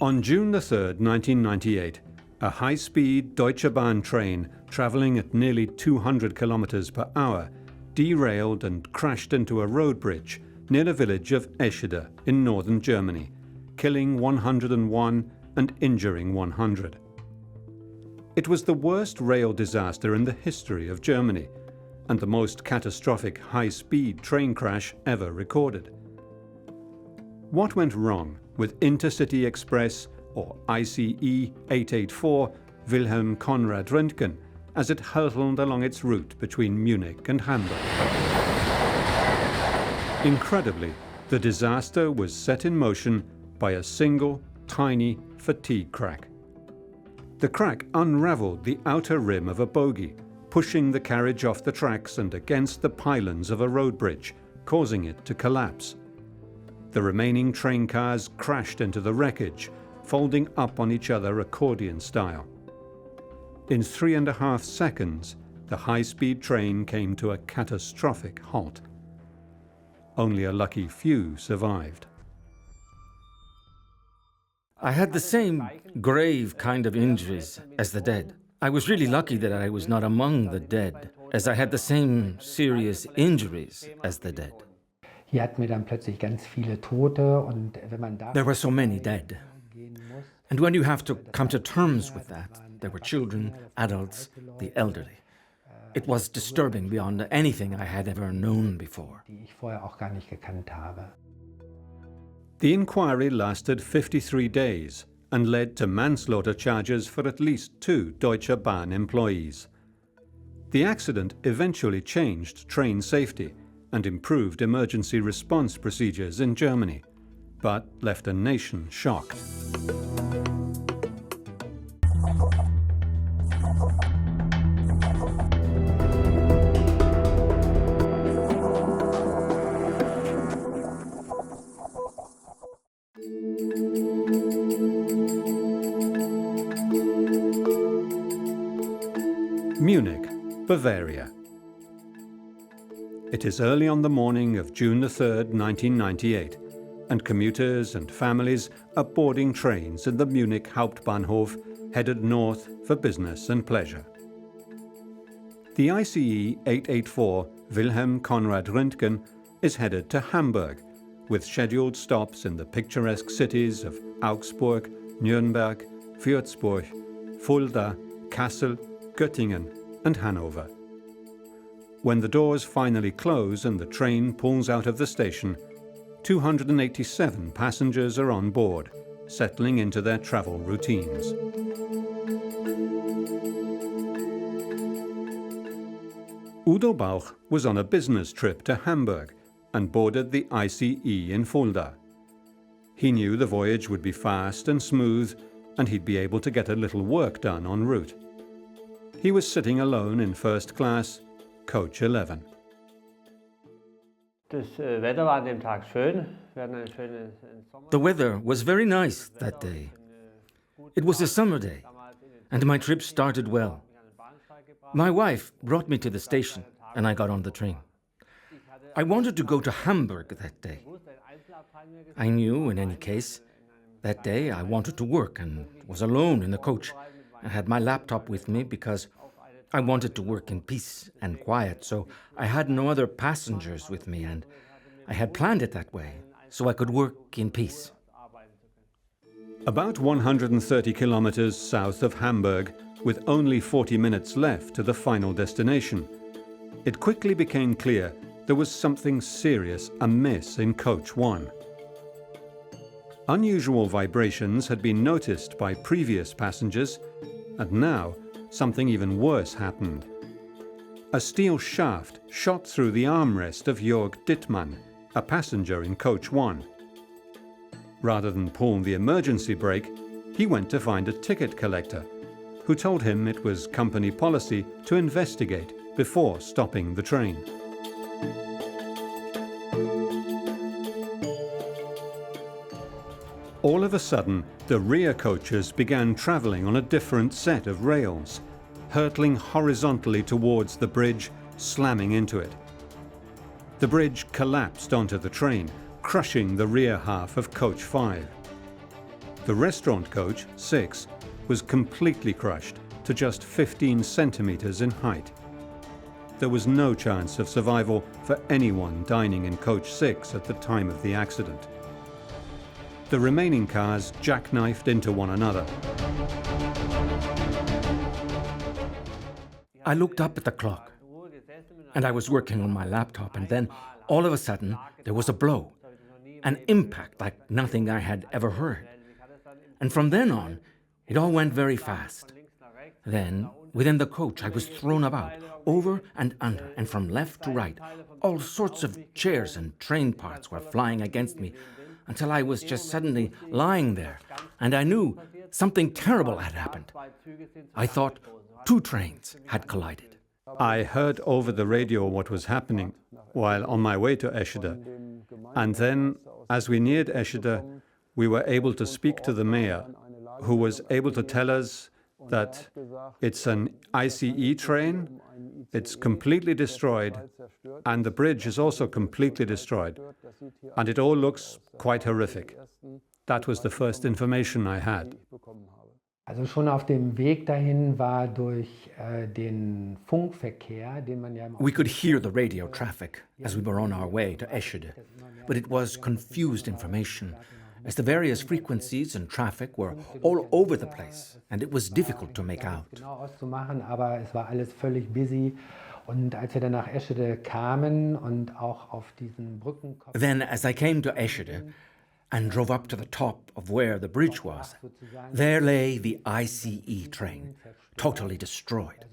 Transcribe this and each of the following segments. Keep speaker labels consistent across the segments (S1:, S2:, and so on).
S1: On June the 3rd, 1998, a high-speed Deutsche Bahn train travelling at nearly 200 kilometers per hour derailed and crashed into a road bridge near the village of Eschede in northern Germany, killing 101 and injuring 100. It was the worst rail disaster in the history of Germany and the most catastrophic high-speed train crash ever recorded. What went wrong with Intercity Express, or ICE 884, Wilhelm Conrad Röntgen, as it hurtled along its route between Munich and Hamburg? Incredibly, the disaster was set in motion by a single, tiny fatigue crack. The crack unraveled the outer rim of a bogie, pushing the carriage off the tracks and against the pylons of a road bridge, causing it to collapse. The remaining train cars crashed into the wreckage, folding up on each other accordion style. In 3.5 seconds, the high-speed train came to a catastrophic halt. Only a lucky few survived.
S2: I had the same grave kind of injuries as the dead. I was really lucky that I was not among the dead, as I had the same serious injuries as the dead.
S3: There
S2: were so many dead. And when you have to come to terms with that, there were children, adults, the elderly. It was disturbing beyond anything I had ever known before.
S1: The inquiry lasted 53 days and led to manslaughter charges for at least 2 Deutsche Bahn employees. The accident eventually changed train safety and improved emergency response procedures in Germany, but left a nation shocked. Munich, Bavaria. It is early on the morning of June the 3rd, 1998, and commuters and families are boarding trains in the Munich Hauptbahnhof, headed north for business and pleasure. The ICE 884 Wilhelm Conrad Röntgen is headed to Hamburg, with scheduled stops in the picturesque cities of Augsburg, Nuremberg, Würzburg, Fulda, Kassel, Göttingen and Hanover. When the doors finally close and the train pulls out of the station, 287 passengers are on board, settling into their travel routines. Udo Bauch was on a business trip to Hamburg and boarded the ICE in Fulda. He knew the voyage would be fast and smooth, and he'd be able to get a little work done en route. He was sitting alone in first class, coach 11.
S2: The weather was very nice that day. It was a summer day, and my trip started well. My wife brought me to the station, and I got on the train. I wanted to go to Hamburg that day. I knew, in any case, that day I wanted to work and was alone in the coach. I had my laptop with me because I wanted to work in peace and quiet, so I had no other passengers with me, and I had planned it that way, so I could work in peace.
S1: About 130 kilometers south of Hamburg, with only 40 minutes left to the final destination, it quickly became clear there was something serious amiss in Coach 1. Unusual vibrations had been noticed by previous passengers, and now something even worse happened. A steel shaft shot through the armrest of Jörg Dittmann, a passenger in Coach 1. Rather than pull the emergency brake, he went to find a ticket collector, who told him it was company policy to investigate before stopping the train. All of a sudden, the rear coaches began travelling on a different set of rails, hurtling horizontally towards the bridge, slamming into it. The bridge collapsed onto the train, crushing the rear half of Coach 5. The restaurant coach, 6, was completely crushed to just 15 centimeters in height. There was no chance of survival for anyone dining in coach 6 at the time of the accident. The remaining cars jackknifed into one another.
S2: I looked up at the clock, and I was working on my laptop, and then, all of a sudden, there was a blow, an impact like nothing I had ever heard. And from then on, it all went very fast. Then, within the coach, I was thrown about, over and under, and from left to right. All sorts of chairs and train parts were flying against me, until I was just suddenly lying there, and I knew something terrible had happened. I thought 2 trains had collided.
S1: I heard over the radio what was happening while on my way to Eschede. And then, as we neared Eschede, we were able to speak to the mayor, who was able to tell us that it's an ICE train, it's completely destroyed, and the bridge is also completely destroyed. And it all looks quite horrific. That was the first information I had.
S3: Also schon auf dem Weg dahin war durch den Funkverkehr, den man ja...
S2: We could hear the radio traffic as we were on our way to Eschede, but it was confused information, as the various frequencies and traffic were all over the place, and it was difficult to make out.
S3: Genau auszumachen, aber es war alles völlig busy. Und als wir dann nach Eschede kamen und auch auf diesen Brückenkopf...
S2: Then, as I came to Eschede and drove up to the top of where the bridge was, there lay the ICE train, totally destroyed.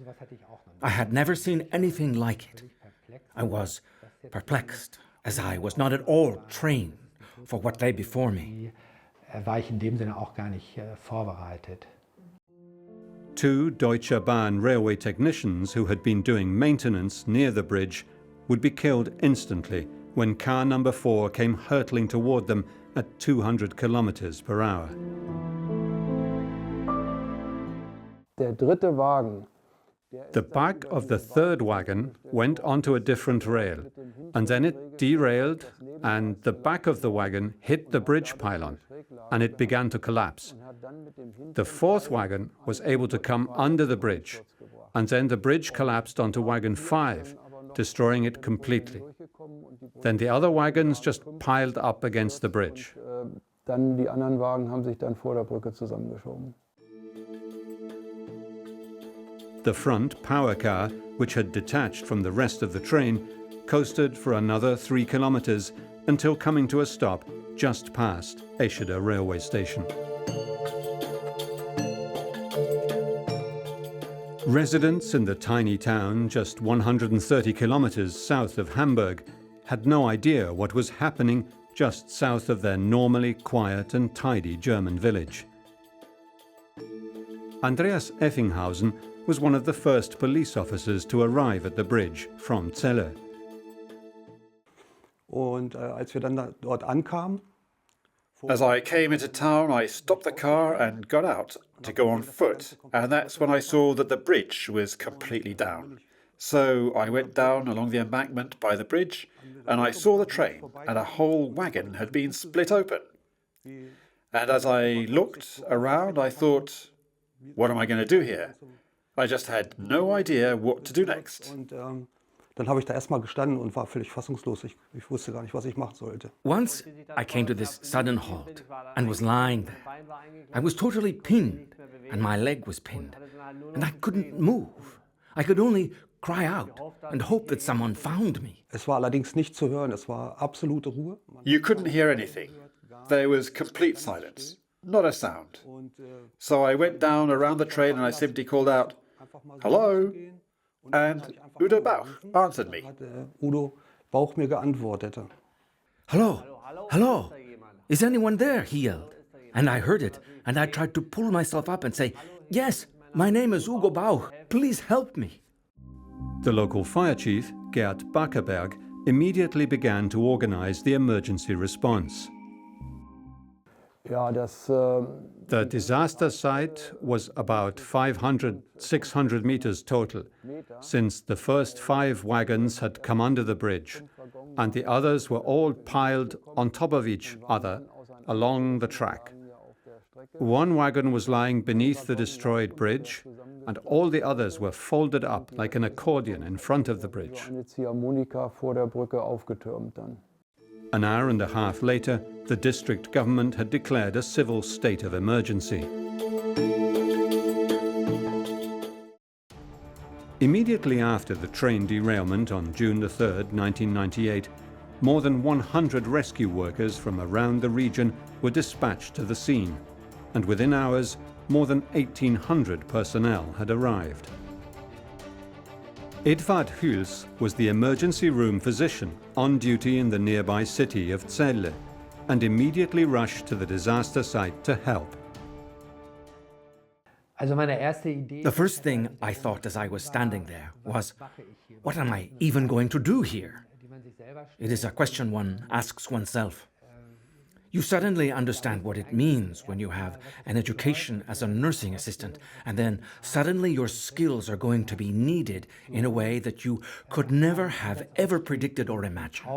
S2: I had never seen anything like it. I was perplexed, as I was not at all trained for what lay before me.
S3: War ich in dem Sinne auch gar nicht vorbereitet.
S1: 2 Deutsche Bahn railway technicians who had been doing maintenance near the bridge would be killed instantly when car number 4 came hurtling toward them at 200 kilometers per hour.
S4: Der dritte Wagen.
S1: The back of the 3rd wagon went onto a different rail, and then it derailed, and the back of the wagon hit the bridge pylon, and it began to collapse. The 4th wagon was able to come under the bridge, and then the bridge collapsed onto wagon 5, destroying it completely. Then the other wagons just piled up against the bridge.
S4: Dann die anderen Wagen haben sich dann vor der Brücke zusammengeschoben.
S1: The front power car, which had detached from the rest of the train, coasted for another 3 kilometers until coming to a stop just past Eschede railway station. Residents in the tiny town just 130 kilometers south of Hamburg had no idea what was happening just south of their normally quiet and tidy German village. Andreas Effinghausen was one of the first police officers to arrive at the bridge from Celle.
S4: Und als wir dann dort ankamen,
S5: as I came into town, I stopped the car and got out to go on foot, and that's when I saw that the bridge was completely down. So I went down along the embankment by the bridge, and I saw the train, and a whole wagon had been split open. And as I looked around, I thought, what am I going to do here? I just had no idea what to do next.
S4: Und dann habe ich da erstmal gestanden und war völlig fassungslos. Ich wusste gar nicht, was ich machen sollte.
S2: Once I came to this sudden halt and was lying there. I was totally pinned, and my leg was pinned, and I couldn't move. I could only cry out and hope that someone found me.
S4: Es war allerdings nicht zu hören. Es war absolute Ruhe.
S5: You couldn't hear anything. There was complete silence, not a sound. So I went down around the train and I simply called out, "Hello?" And Udo Bauch answered me.
S4: Hat Udo Bauch mir geantwortet.
S2: Hello, hello, is anyone there? He yelled. And I heard it, and I tried to pull myself up and say, yes, my name is Ugo Bauch, please help me.
S1: The local fire chief, Gerd Backerberg, immediately began to organize the emergency response.
S4: Ja, das
S1: The disaster site was about 500, 600 meters total, since the first 5 wagons had come under the bridge, and the others were all piled on top of each other along the track. One wagon was lying beneath the destroyed bridge, and all the others were folded up like an accordion in front of the bridge. An hour and a half later, the district government had declared a civil state of emergency. Immediately after the train derailment on June 3rd, 1998, more than 100 rescue workers from around the region were dispatched to the scene, and within hours, more than 1,800 personnel had arrived. Edvard Huls was the emergency room physician on duty in the nearby city of Celle and immediately rushed to the disaster site to help.
S2: The first thing I thought as I was standing there was, what am I even going to do here? It is a question one asks oneself. You suddenly understand what it means when you have an education as a nursing assistant, and then suddenly your skills are going to be needed in a way that you could never have ever predicted or imagined.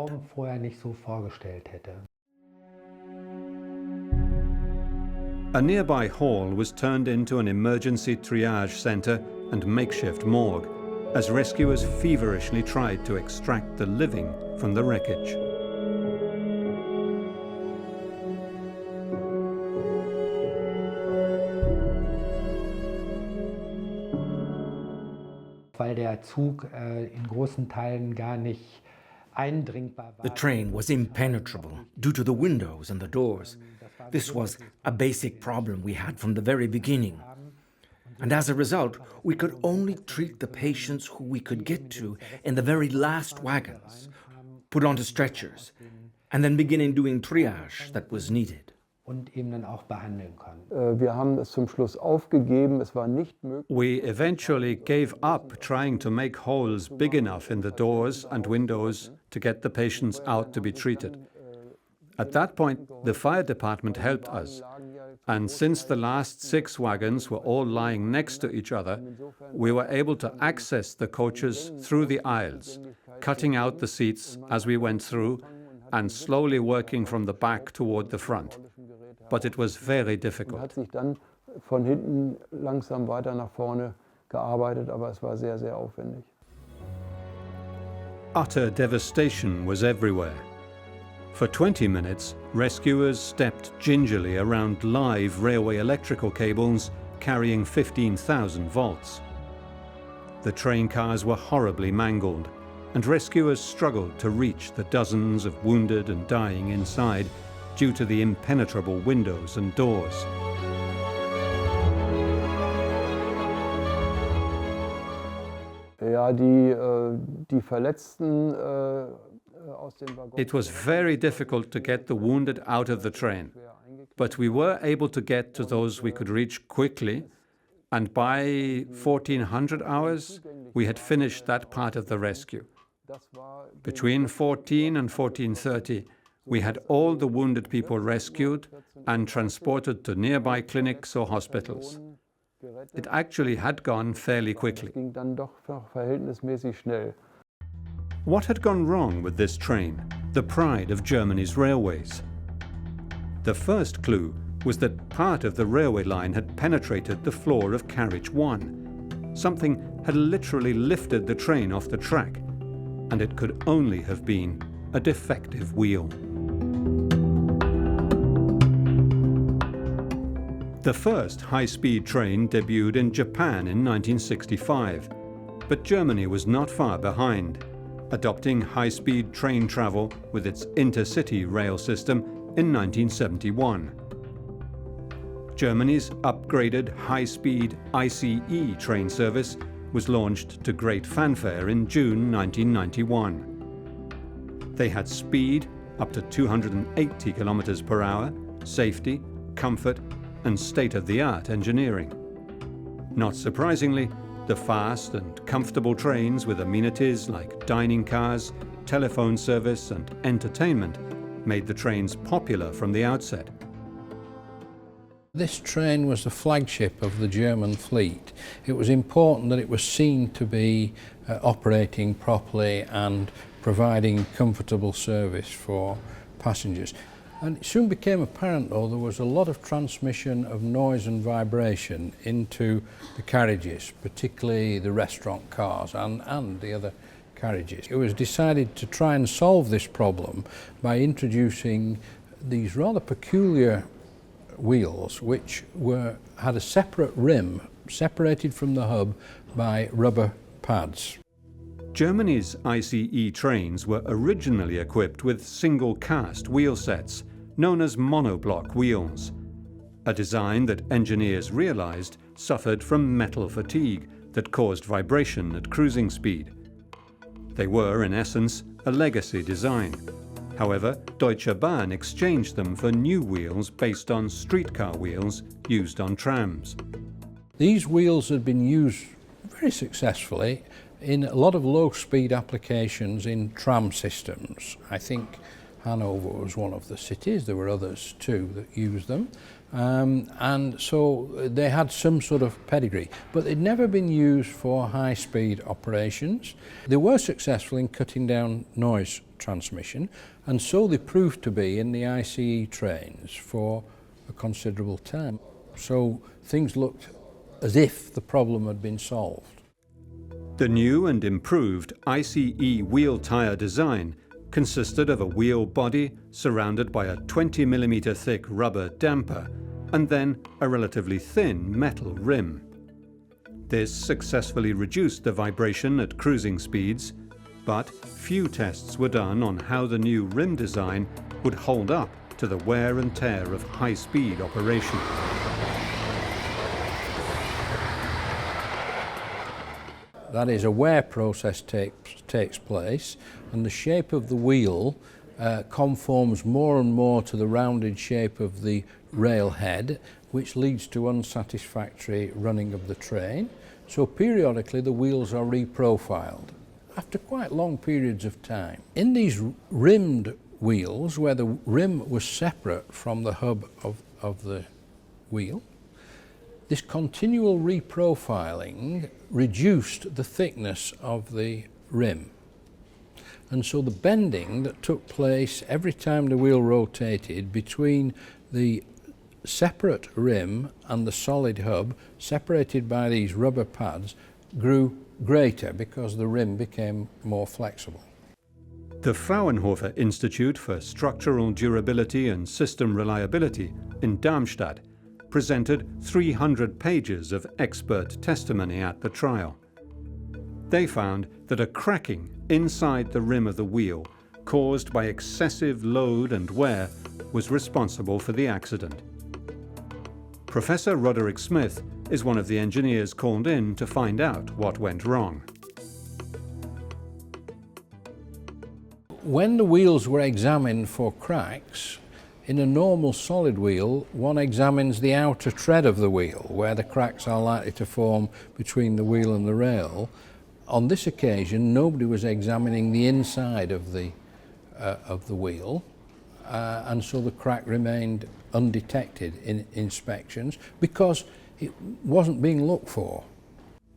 S1: A nearby hall was turned into an emergency triage center and makeshift morgue, as rescuers feverishly tried to extract the living from the wreckage.
S2: The train was impenetrable due to the windows and the doors. This was a basic problem we had from the very beginning. And as a result, we could only treat the patients who we could get to in the very last wagons, put onto stretchers, and then begin doing triage that was needed.
S1: We eventually gave up trying to make holes big enough in the doors and windows to get the patients out to be treated. At that point, the fire department helped us, and since the last 6 wagons were all lying next to each other, we were able to access the coaches through the aisles, cutting out the seats as we went through and slowly working from the back toward the front. But it was very difficult. Utter devastation was everywhere. For 20 minutes, rescuers stepped gingerly around live railway electrical cables carrying 15,000 volts. The train cars were horribly mangled, and rescuers struggled to reach the dozens of wounded and dying inside due to the impenetrable windows and doors. It was very difficult to get the wounded out of the train, but we were able to get to those we could reach quickly, and by 1400 hours, we had finished that part of the rescue. Between 14 and 1430, we had all the wounded people rescued and transported to nearby clinics or hospitals. It actually had gone fairly quickly. What had gone wrong with this train, the pride of Germany's railways? The first clue was that part of the railway line had penetrated the floor of carriage 1. Something had literally lifted the train off the track, and it could only have been a defective wheel. The first high-speed train debuted in Japan in 1965, but Germany was not far behind, adopting high-speed train travel with its intercity rail system in 1971. Germany's upgraded high-speed ICE train service was launched to great fanfare in June 1991. They had speed up to 280 kilometers per hour, safety, comfort, and state-of-the-art engineering. Not surprisingly, the fast and comfortable trains with amenities like dining cars, telephone service, and entertainment made the trains popular from the outset.
S6: This train was the flagship of the German fleet. It was important that it was seen to be operating properly and providing comfortable service for passengers. And it soon became apparent, though, there was a lot of transmission of noise and vibration into the carriages, particularly the restaurant cars and the other carriages. It was decided to try and solve this problem by introducing these rather peculiar wheels which had a separate rim separated from the hub by rubber pads.
S1: Germany's ICE trains were originally equipped with single-cast wheel sets, known as monoblock wheels, a design that engineers realized suffered from metal fatigue that caused vibration at cruising speed. They were, in essence, a legacy design. However, Deutsche Bahn exchanged them for new wheels based on streetcar wheels used on trams.
S6: These wheels had been used very successfully in a lot of low-speed applications in tram systems. I think Hanover was one of the cities. There were others too that used them. And so they had some sort of pedigree, but they'd never been used for high-speed operations. They were successful in cutting down noise transmission, and so they proved to be in the ICE trains for a considerable time. So things looked as if the problem had been solved.
S1: The new and improved ICE wheel tyre design consisted of a wheel body surrounded by a 20mm thick rubber damper and then a relatively thin metal rim. This successfully reduced the vibration at cruising speeds, but few tests were done on how the new rim design would hold up to the wear and tear of high-speed operation.
S6: That is, a wear process takes place, and the shape of the wheel conforms more and more to the rounded shape of the rail head, which leads to unsatisfactory running of the train. So periodically the wheels are reprofiled after quite long periods of time. In these rimmed wheels, where the rim was separate from the hub of the wheel, this continual reprofiling reduced the thickness of the rim. And so the bending that took place every time the wheel rotated between the separate rim and the solid hub, separated by these rubber pads, grew greater because the rim became more flexible.
S1: The Fraunhofer Institute for Structural Durability and System Reliability in Darmstadt presented 300 pages of expert testimony at the trial. They found that a cracking inside the rim of the wheel caused by excessive load and wear was responsible for the accident. Professor Roderick Smith is one of the engineers called in to find out what went wrong.
S6: When the wheels were examined for cracks, in a normal solid wheel, one examines the outer tread of the wheel, where the cracks are likely to form between the wheel and the rail. On this occasion, nobody was examining the inside of the wheel, and so the crack remained undetected in inspections because it wasn't being looked for.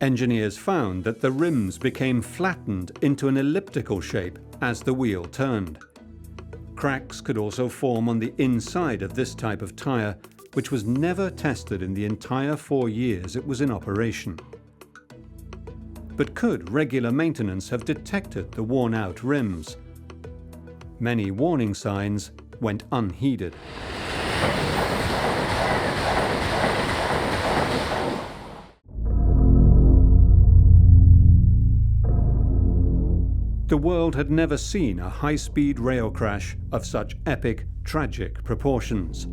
S1: Engineers found that the rims became flattened into an elliptical shape as the wheel turned. Cracks could also form on the inside of this type of tyre, which was never tested in the entire 4 years it was in operation. But could regular maintenance have detected the worn-out rims? Many warning signs went unheeded. The world had never seen a high-speed rail crash of such epic, tragic proportions.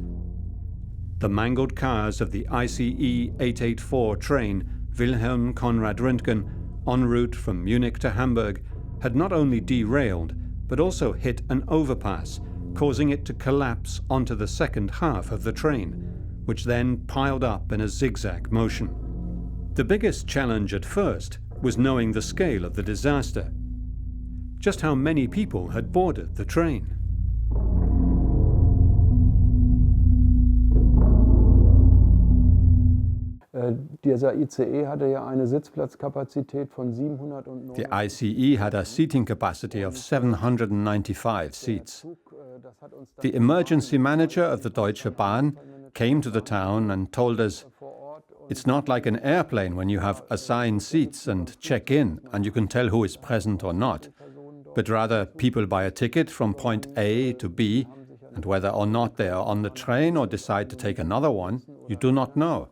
S1: The mangled cars of the ICE 884 train Wilhelm Conrad Röntgen, en route from Munich to Hamburg, had not only derailed, but also hit an overpass, causing it to collapse onto the second half of the train, which then piled up in a zigzag motion. The biggest challenge at first was knowing the scale of the disaster. Just how many people had boarded the train?
S7: Dieser ICE hatte ja eine Sitzplatzkapazität von 709.
S1: The ICE had a seating capacity of 795 seats. The emergency manager of the Deutsche Bahn came to the town and told us, "It's not like an airplane when you have assigned seats and check in and you can tell who is present or not, but rather people buy a ticket from point A to B, and whether or not they are on the train or decide to take another one, you do not know."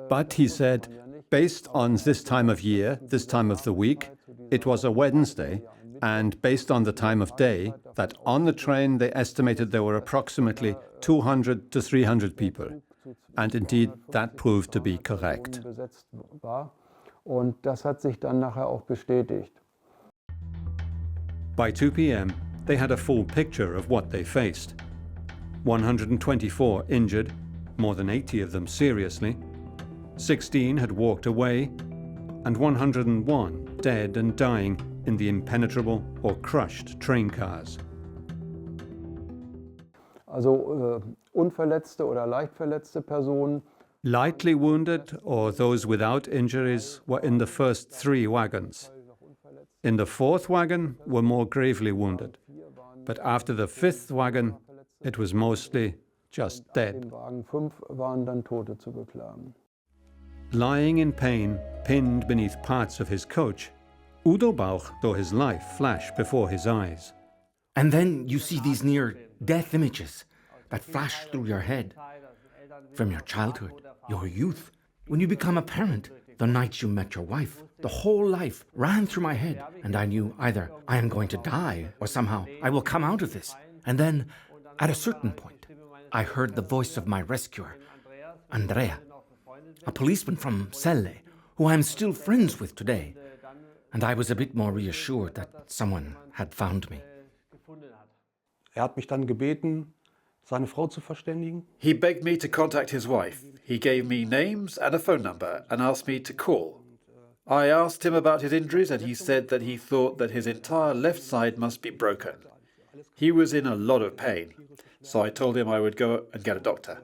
S1: But he said, based on this time of year, this time of the week, it was a Wednesday, and based on the time of day, that on the train they estimated there were approximately 200 to 300 people. And indeed, that proved to be correct.
S7: Und das hat sich dann nachher auch bestätigt.
S1: By 2 p.m., they had a full picture of what they faced. 124 injured, more than 80 of them seriously. 16 had walked away, and 101 dead and dying in the impenetrable or crushed train cars.
S7: Also unverletzte oder leicht verletzte Personen.
S1: Lightly wounded or those without injuries were in the first 3 wagons. In the 4th wagon were more gravely wounded, but after the 5th wagon, it was mostly just dead.
S7: In Wagen 5 waren dann Tote zu beklagen.
S1: Lying in pain, pinned beneath parts of his coach, Udo Bauch saw his life flash before his eyes.
S2: And then you see these near-death images that flash through your head. From your childhood, your youth, when you become a parent, the night you met your wife, the whole life ran through my head, and I knew either I am going to die or somehow I will come out of this. And then, at a certain point, I heard the voice of my rescuer, Andrea, a policeman from Celle, who I am still friends with today. And I was a bit more reassured that someone had found me.
S4: Hat mich dann gebeten, seine Frau zu verständigen.
S5: He begged me to contact his wife. He gave me names and a phone number and asked me to call. I asked him about his injuries and he said that he thought that his entire left side must be broken. He was in a lot of pain, so I told him I would go and get a doctor.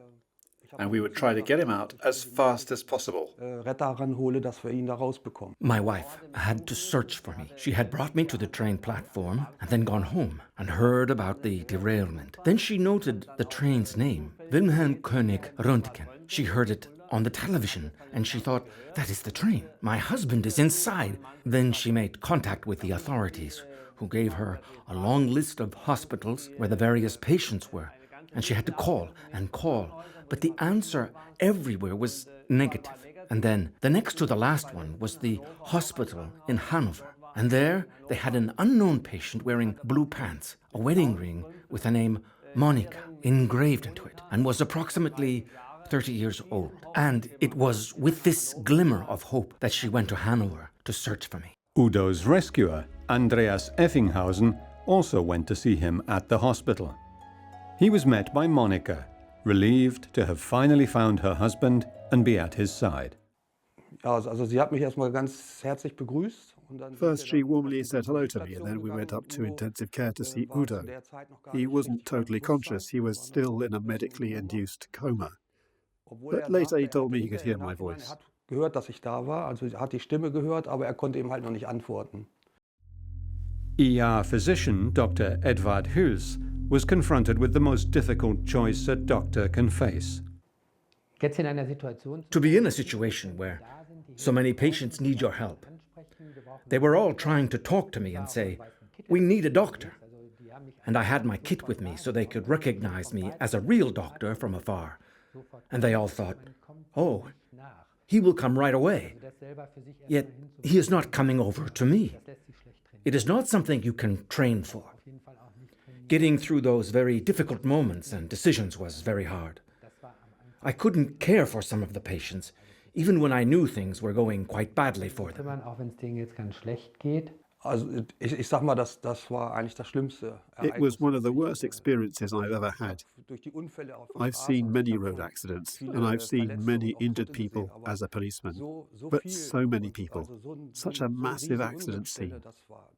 S5: And we would try to get him out as fast as possible.
S4: Retter ranhole, dass wir ihn da rausbekommen.
S2: My wife had to search for me. She had brought me to the train platform and then gone home and heard about the derailment. Then she noted the train's name, Wilhelm König Röntgen. She heard it on the television and she thought, that is the train. My husband is inside. Then she made contact with the authorities, who gave her a long list of hospitals where the various patients were. And she had to call and call. But the answer everywhere was negative. And then the next to the last one was the hospital in Hanover. And there they had an unknown patient wearing blue pants, a wedding ring with the name Monica engraved into it, and was approximately 30 years old. And it was with this glimmer of hope that she went to Hanover to search for me.
S1: Udo's rescuer, Andreas Effinghausen, also went to see him at the hospital. He was met by Monica, relieved to have finally found her husband and be at his side.
S4: Ja, also sie hat mich erstmal ganz herzlich begrüßt.
S8: First, she warmly said hello to me, and then we went up to intensive care to see Udo. He wasn't totally conscious. He was still in a medically induced coma. But later he told me he could hear my voice.
S4: Er hat gehört, dass ich da war, also er hat die Stimme gehört, aber er konnte eben halt noch nicht antworten.
S1: ER physician Dr. Edvard Hüls was confronted with the most difficult choice a doctor can face.
S2: To be in a situation where so many patients need your help. They were all trying to talk to me and say, we need a doctor. And I had my kit with me so they could recognize me as a real doctor from afar. And they all thought, oh, he will come right away. Yet he is not coming over to me. It is not something you can train for. Getting through those very difficult moments and decisions was very hard. I couldn't care for some of the patients, even when I knew things were going quite badly for them.
S4: Also ich sag mal, das war eigentlich das Schlimmste.
S8: It was one of the worst experiences I've ever had. I've seen many road accidents, and I've seen many injured people as a policeman. But so many people, such a massive accident scene.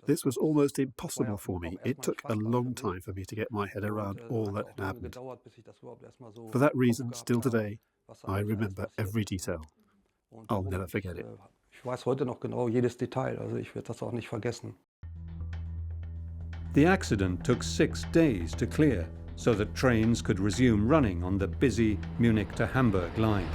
S8: This was almost impossible for me. It took a long time for me to get my head around all that had happened. For that reason, still today, I remember every detail. I'll never forget it.
S4: Ich weiß heute noch genau jedes Detail, also ich werde das auch nicht vergessen.
S1: The accident took 6 days to clear so that trains could resume running on the busy Munich to Hamburg line.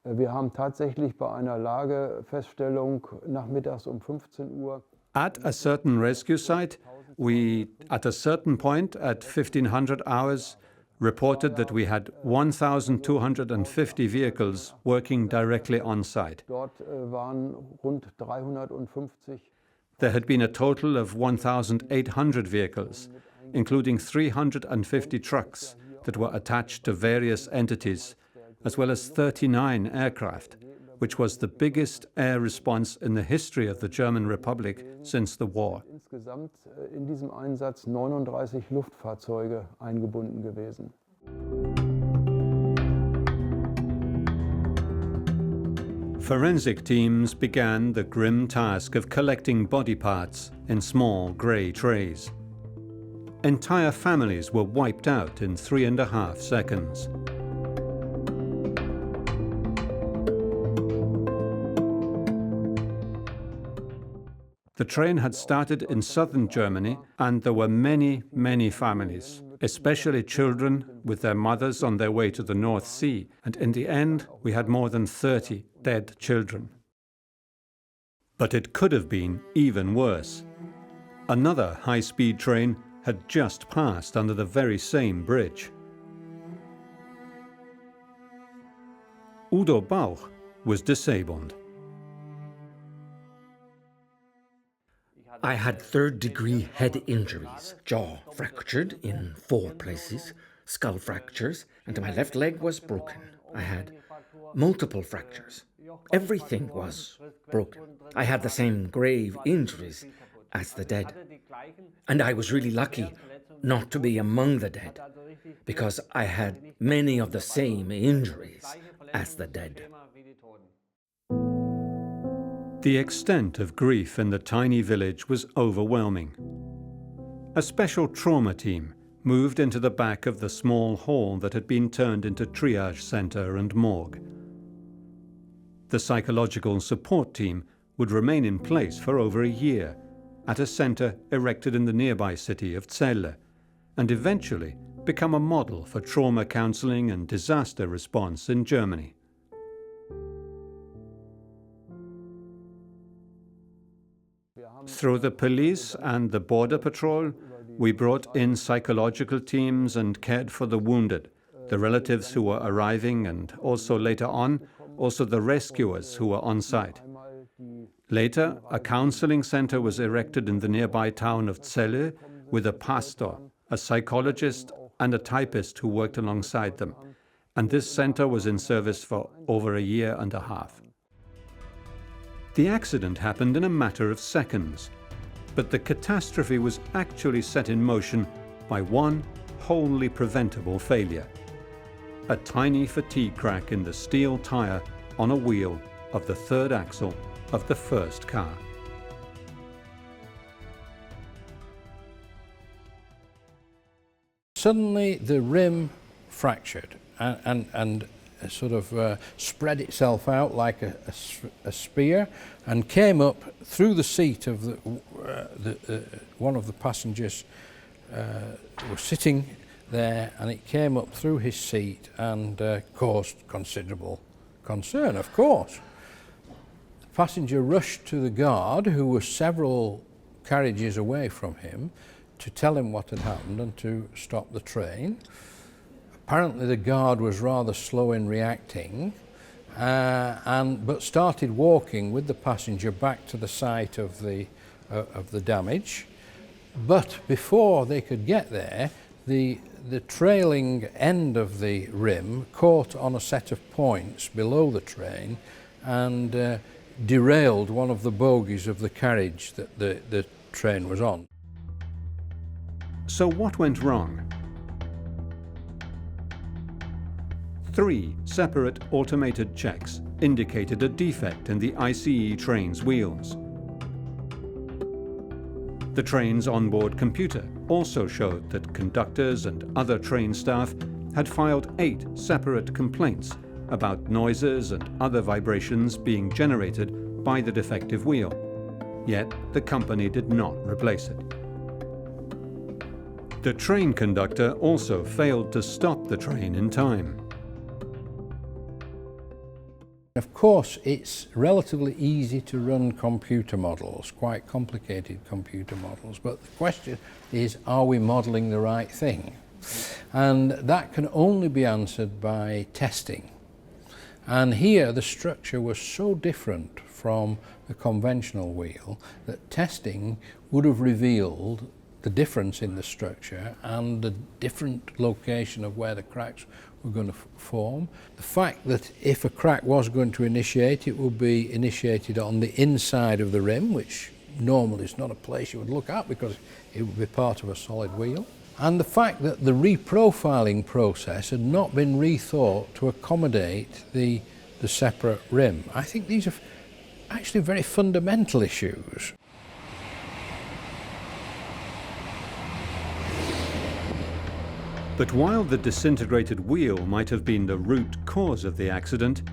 S7: Wir haben tatsächlich bei einer Lagefeststellung nachmittags 15 Uhr
S1: At a certain rescue site, we, at a certain point at 1500 hours, reported that we had 1,250 vehicles working directly on site.
S7: Dort waren rund 350.
S1: There had been a total of 1,800 vehicles, including 350 trucks that were attached to various entities, as well as 39 aircraft, which was the biggest air response in the history of the German Republic since the war.
S7: Insgesamt in diesem Einsatz 39 Luftfahrzeuge eingebunden gewesen.
S1: Forensic teams began the grim task of collecting body parts in small grey trays. Entire families were wiped out in 3.5 seconds. The train had started in southern Germany, and there were many, many families, especially children with their mothers on their way to the North Sea, and in the end we had more than 30 dead children. But it could have been even worse. Another high-speed train had just passed under the very same bridge. Udo Bauch was disabled.
S2: I had third-degree head injuries, jaw fractured in 4 places, skull fractures, and my left leg was broken. I had multiple fractures. Everything was broken. I had the same grave injuries as the dead. And I was really lucky not to be among the dead, because I had many of the same injuries as the dead.
S1: The extent of grief in the tiny village was overwhelming. A special trauma team moved into the back of the small hall that had been turned into triage center and morgue. The psychological support team would remain in place for over a year at a center erected in the nearby city of Celle, and eventually become a model for trauma counseling and disaster response in Germany. Through the police and the border patrol, we brought in psychological teams and cared for the wounded, the relatives who were arriving, and also later on, also the rescuers who were on site. Later, a counseling center was erected in the nearby town of Celle with a pastor, a psychologist, and a typist who worked alongside them. And this center was in service for over a year and a half. The accident happened in a matter of seconds, but the catastrophe was actually set in motion by one wholly preventable failure: a tiny fatigue crack in the steel tire on a wheel of the third axle of the first car.
S6: Suddenly the rim fractured and sort of spread itself out like a spear and came up through the seat of one of the passengers was sitting there, and it came up through his seat and caused considerable concern, of course. The passenger rushed to the guard, who was several carriages away from him, to tell him what had happened and to stop the train. Apparently the guard was rather slow in reacting, but started walking with the passenger back to the site of the damage. But before they could get there, the trailing end of the rim caught on a set of points below the train and derailed one of the bogies of the carriage that the train was on.
S1: So what went wrong? 3 separate automated checks indicated a defect in the ICE train's wheels. The train's onboard computer also showed that conductors and other train staff had filed 8 separate complaints about noises and other vibrations being generated by the defective wheel, yet the company did not replace it. The train conductor also failed to stop the train in time.
S6: Of course, it's relatively easy to run computer models, quite complicated computer models, but the question is, are we modelling the right thing? And that can only be answered by testing. And here the structure was so different from the conventional wheel that testing would have revealed the difference in the structure and the different location of where the cracks were going to form. The fact that if a crack was going to initiate, it would be initiated on the inside of the rim, which normally is not a place you would look at because it would be part of a solid wheel. And the fact that the reprofiling process had not been rethought to accommodate the separate rim. I think these are actually very fundamental issues.
S1: But while the disintegrated wheel might have been the root cause of the accident,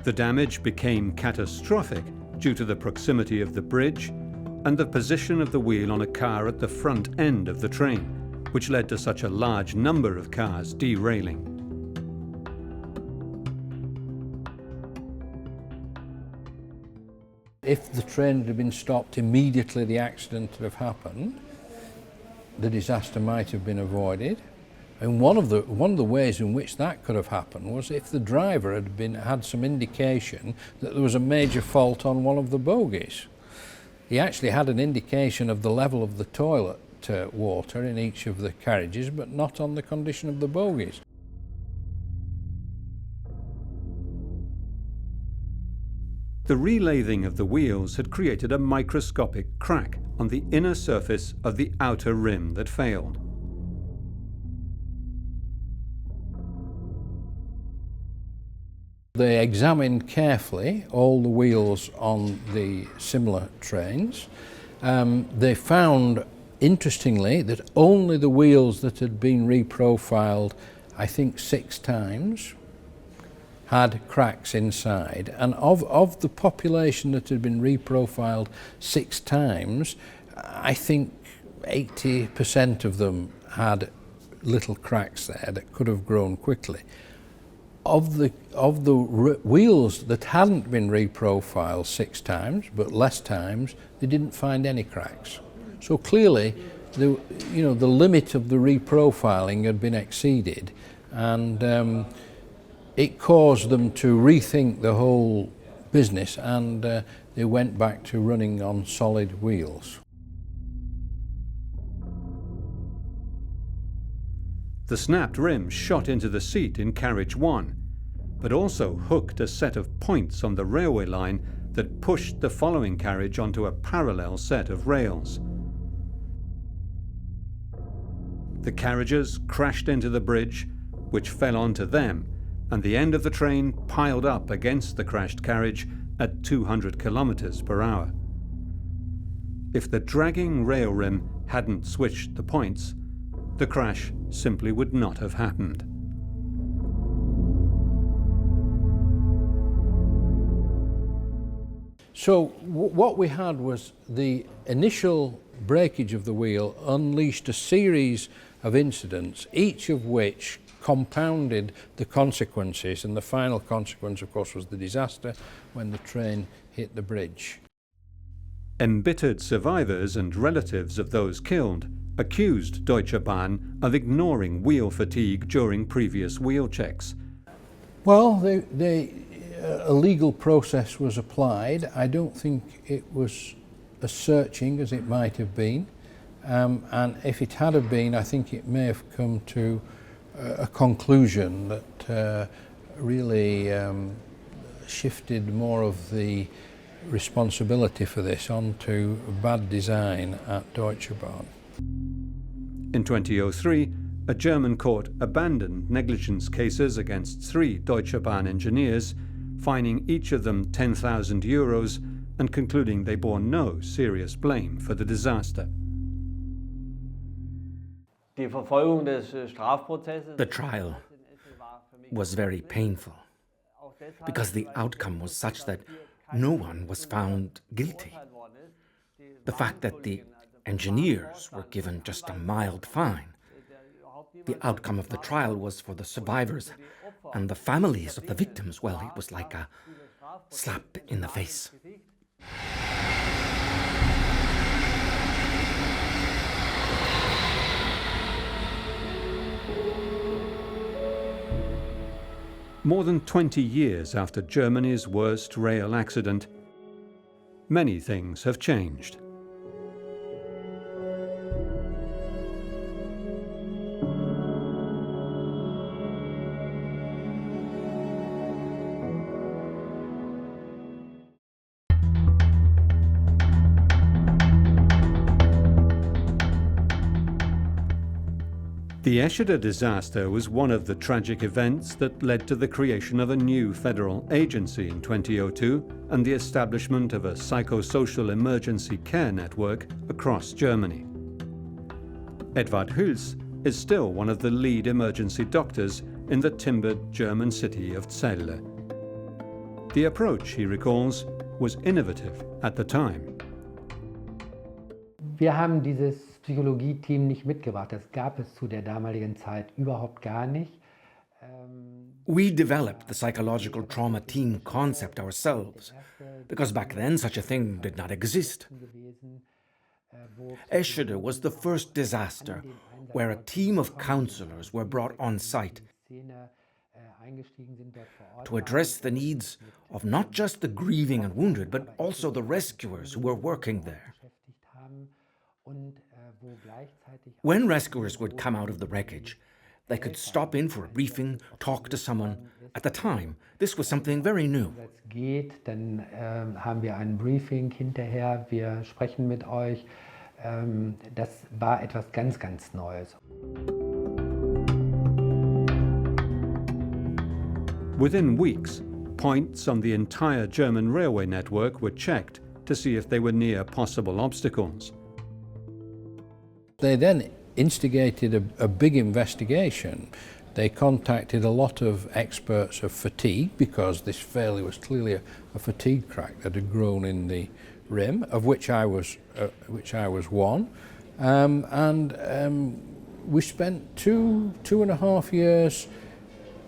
S1: the damage became catastrophic due to the proximity of the bridge and the position of the wheel on a car at the front end of the train, which led to such a large number of cars derailing.
S6: If the train had been stopped immediately the accident would have happened, the disaster might have been avoided. And one of the ways in which that could have happened was if the driver had some indication that there was a major fault on one of the bogies. He actually had an indication of the level of the toilet water in each of the carriages, but not on the condition of the bogies.
S1: The relathing of the wheels had created a microscopic crack on the inner surface of the outer rim that failed.
S6: They examined carefully all the wheels on the similar trains. They found, interestingly, that only the wheels that had been reprofiled, I think 6 times, had cracks inside. And of the population that had been reprofiled 6 times, I think 80% of them had little cracks there that could have grown quickly. Of the wheels that hadn't been reprofiled 6 times, but less times, they didn't find any cracks. So clearly, the limit of the reprofiling had been exceeded, and it caused them to rethink the whole business, and they went back to running on solid wheels.
S1: The snapped rim shot into the seat in carriage 1, but also hooked a set of points on the railway line that pushed the following carriage onto a parallel set of rails. The carriages crashed into the bridge, which fell onto them, and the end of the train piled up against the crashed carriage at 200 kilometers per hour. If the dragging rail rim hadn't switched the points, the crash simply would not have happened.
S6: So what we had was the initial breakage of the wheel unleashed a series of incidents, each of which compounded the consequences, and the final consequence, of course, was the disaster when the train hit the bridge.
S1: Embittered survivors and relatives of those killed accused Deutsche Bahn of ignoring wheel fatigue during previous wheel checks.
S6: Well, a legal process was applied. I don't think it was as searching as it might have been, and if it had have been, I think it may have come to a conclusion that really shifted more of the responsibility for this onto bad design at Deutsche Bahn.
S1: In 2003, a German court abandoned negligence cases against 3 Deutsche Bahn engineers, fining each of them €10,000 and concluding they bore no serious blame for the disaster.
S2: The trial was very painful because the outcome was such that no one was found guilty. The fact that the engineers were given just a mild fine. The outcome of the trial was for the survivors and the families of the victims, well, it was like a slap in the face.
S1: More than 20 years after Germany's worst rail accident, many things have changed. The Eschede disaster was one of the tragic events that led to the creation of a new federal agency in 2002 and the establishment of a psychosocial emergency care network across Germany. Edward Hüls is still one of the lead emergency doctors in the timbered German city of Celle. The approach, he recalls, was innovative at the time.
S3: Wir haben dieses Psychologie-Team nicht mitgebracht. Das gab es zu der damaligen Zeit überhaupt gar nicht.
S2: We developed the psychological trauma team concept ourselves, because back then such a thing did not exist. Eschede was the first disaster where a team of counselors were brought on site to address the needs of not just the grieving and wounded, but also the rescuers who were working there. When rescuers would come out of the wreckage, they could stop in for a briefing, talk to someone. At the time, this was something very new.
S3: Dann haben wir ein Briefing hinterher, wir sprechen mit euch. Das war etwas ganz, ganz Neues.
S1: Within weeks, points on the entire German railway network were checked to see if they were near possible obstacles.
S6: They then instigated a big investigation. They contacted a lot of experts of fatigue, because this failure was clearly a fatigue crack that had grown in the rim, of which I was one. We spent two and a half years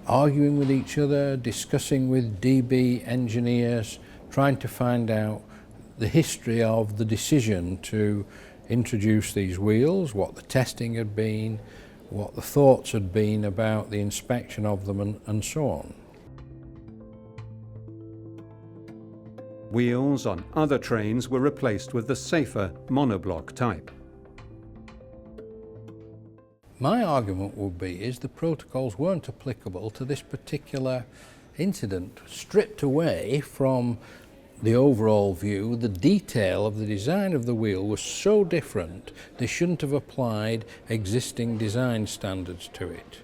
S6: arguing with each other, discussing with DB engineers, trying to find out the history of the decision to introduce these wheels, what the testing had been, what the thoughts had been about the inspection of them, and so on.
S1: Wheels on other trains were replaced with the safer monoblock type.
S6: My argument would be is the protocols weren't applicable to this particular incident, stripped away from the overall view. The detail of the design of the wheel was so different, they shouldn't have applied existing design standards to it.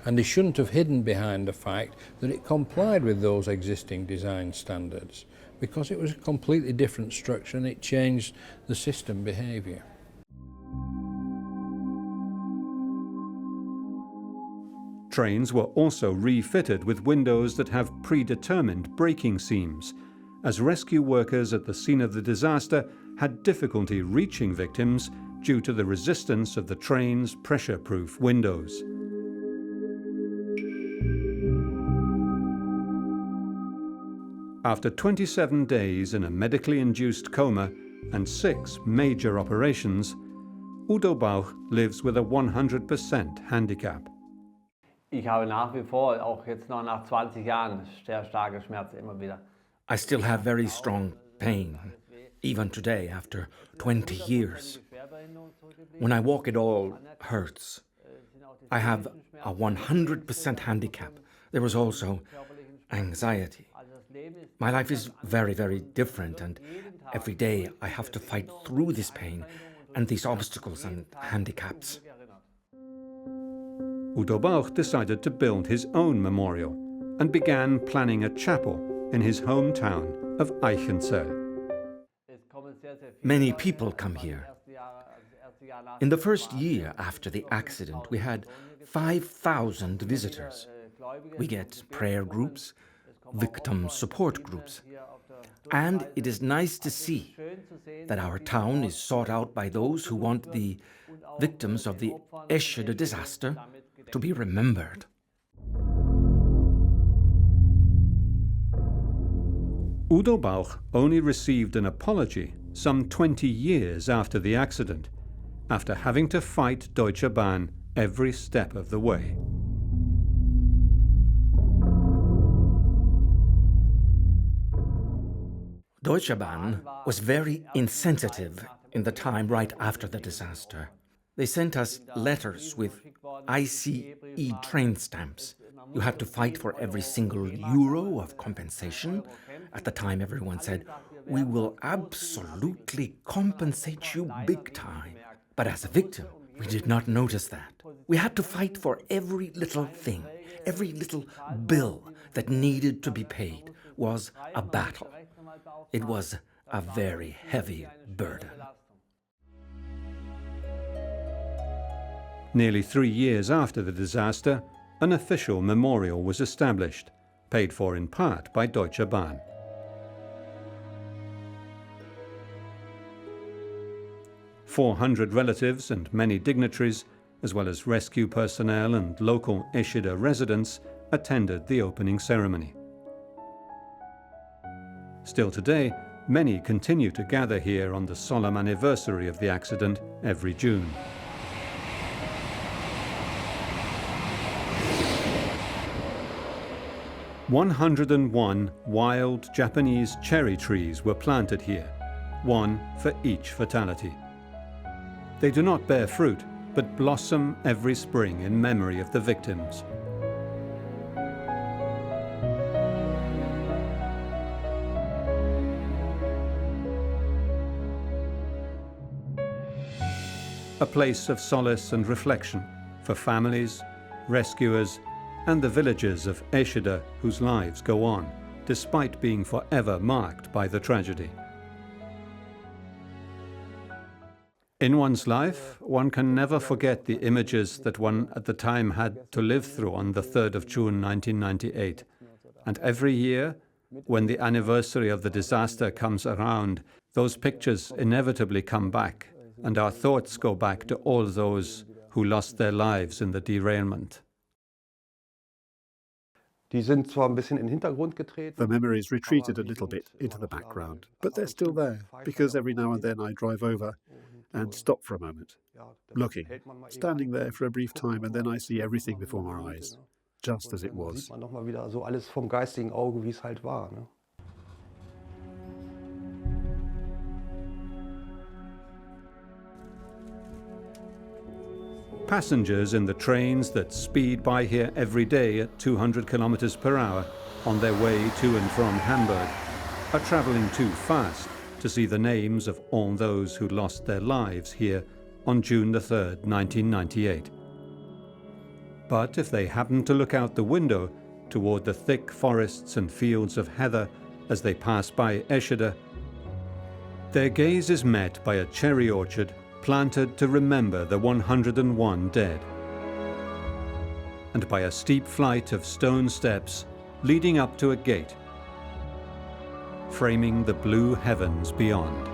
S6: And they shouldn't have hidden behind the fact that it complied with those existing design standards, because it was a completely different structure and it changed the system behaviour.
S1: Trains were also refitted with windows that have predetermined braking seams, as rescue workers at the scene of the disaster had difficulty reaching victims due to the resistance of the train's pressure-proof windows. After 27 days in a medically induced coma and 6 major operations, Udo Bauch lives with a 100% handicap.
S9: Ich habe nach wie vor, auch jetzt noch nach 20 Jahren, sehr starke Schmerzen immer wieder.
S2: I still have very strong pain, even today, after 20 years. When I walk, it all hurts. I have a 100% handicap. There is also anxiety. My life is very, very different, and every day I have to fight through this pain and these obstacles and handicaps.
S1: Udo Bauch decided to build his own memorial and began planning a chapel in his hometown of Eichenzell.
S2: Many people come here. In the first year after the accident, we had 5,000 visitors. We get prayer groups, victim support groups. And it is nice to see that our town is sought out by those who want the victims of the Eschede disaster to be remembered.
S1: Udo Bauch only received an apology some 20 years after the accident, after having to fight Deutsche Bahn every step of the way.
S2: Deutsche Bahn was very insensitive in the time right after the disaster. They sent us letters with ICE train stamps. You had to fight for every single euro of compensation. At the time, everyone said, "We will absolutely compensate you big time." But as a victim, we did not notice that. We had to fight for every little thing, every little bill that needed to be paid was a battle. It was a very heavy burden.
S1: Nearly 3 years after the disaster, an official memorial was established, paid for in part by Deutsche Bahn. "400 relatives and many dignitaries, as well as rescue personnel and local Eschede residents, attended the opening ceremony. Still today, many continue to gather here on the solemn anniversary of the accident every June. "101 wild Japanese cherry trees were planted here, one for each fatality. They do not bear fruit, but blossom every spring in memory of the victims. A place of solace and reflection for families, rescuers, and the villagers of Eschede whose lives go on, despite being forever marked by the tragedy. In one's life, one can never forget the images that one at the time had to live through on the 3rd of June 1998. And every year, when the anniversary of the disaster comes around, those pictures inevitably come back, and our thoughts go back to all those who lost their lives in the derailment."
S8: The memories retreated a little bit into the background, but they're still there, because every now and then I drive over and stop for a moment, looking, standing there for a brief time, and then I see everything before my eyes, just as it was.
S1: Passengers in the trains that speed by here every day at 200 kilometers per hour on their way to and from Hamburg are traveling too fast to see the names of all those who lost their lives here on June the 3rd, 1998. But if they happen to look out the window toward the thick forests and fields of heather as they pass by Eschede, their gaze is met by a cherry orchard planted to remember the 101 dead, and by a steep flight of stone steps leading up to a gate, framing the blue heavens beyond.